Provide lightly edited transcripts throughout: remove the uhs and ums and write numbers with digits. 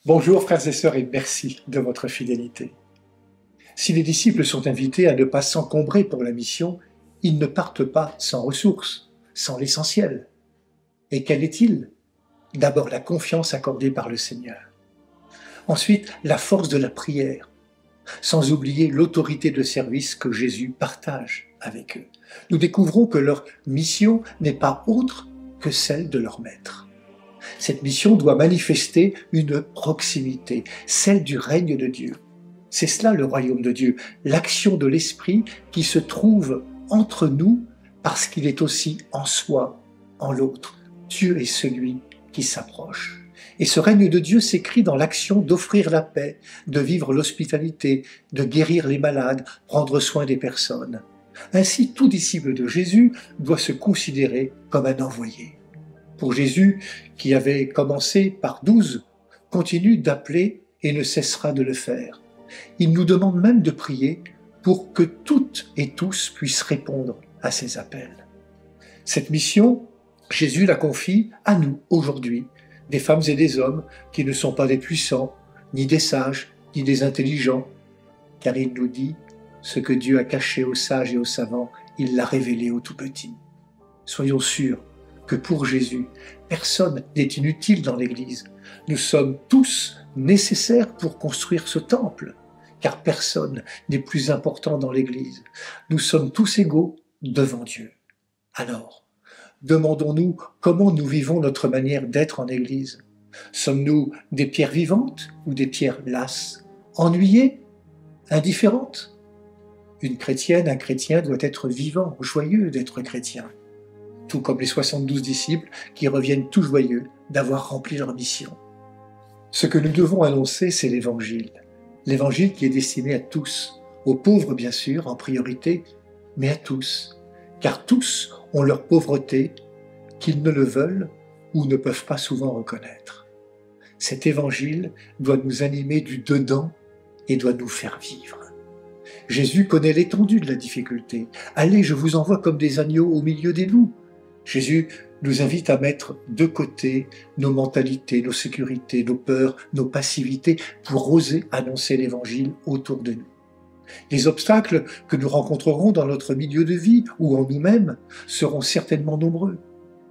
Bonjour frères et sœurs et merci de votre fidélité. Si les disciples sont invités à ne pas s'encombrer pour la mission, ils ne partent pas sans ressources, sans l'essentiel. Et quel est-il? D'abord la confiance accordée par le Seigneur. Ensuite, la force de la prière, sans oublier l'autorité de service que Jésus partage avec eux. Nous découvrons que leur mission n'est pas autre que celle de leur Maître. Cette mission doit manifester une proximité, celle du règne de Dieu. C'est cela le royaume de Dieu, l'action de l'Esprit qui se trouve entre nous parce qu'il est aussi en soi, en l'autre. Dieu est celui qui s'approche. Et ce règne de Dieu s'écrit dans l'action d'offrir la paix, de vivre l'hospitalité, de guérir les malades, prendre soin des personnes. Ainsi, tout disciple de Jésus doit se considérer comme un envoyé. Pour Jésus, qui avait commencé par 12, continue d'appeler et ne cessera de le faire. Il nous demande même de prier pour que toutes et tous puissent répondre à ses appels. Cette mission, Jésus la confie à nous aujourd'hui, des femmes et des hommes qui ne sont pas des puissants, ni des sages, ni des intelligents, car il nous dit ce que Dieu a caché aux sages et aux savants, il l'a révélé aux tout petits. Soyons sûrs que pour Jésus, personne n'est inutile dans l'Église. Nous sommes tous nécessaires pour construire ce temple, car personne n'est plus important dans l'Église. Nous sommes tous égaux devant Dieu. Alors, demandons-nous comment nous vivons notre manière d'être en Église. Sommes-nous des pierres vivantes ou des pierres lasses, ennuyées, indifférentes? Une chrétienne, un chrétien doit être vivant, joyeux d'être chrétien, tout comme les 72 disciples qui reviennent tout joyeux d'avoir rempli leur mission. Ce que nous devons annoncer, c'est l'Évangile. L'Évangile qui est destiné à tous, aux pauvres bien sûr, en priorité, mais à tous, car tous ont leur pauvreté qu'ils ne le veulent ou ne peuvent pas souvent reconnaître. Cet Évangile doit nous animer du dedans et doit nous faire vivre. Jésus connaît l'étendue de la difficulté. Allez, je vous envoie comme des agneaux au milieu des loups. Jésus nous invite à mettre de côté nos mentalités, nos sécurités, nos peurs, nos passivités pour oser annoncer l'Évangile autour de nous. Les obstacles que nous rencontrerons dans notre milieu de vie ou en nous-mêmes seront certainement nombreux.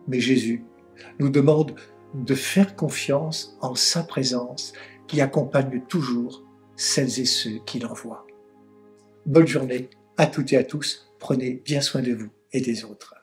Mais Jésus nous demande de faire confiance en sa présence qui accompagne toujours celles et ceux qu'il envoie. Bonne journée à toutes et à tous. Prenez bien soin de vous et des autres.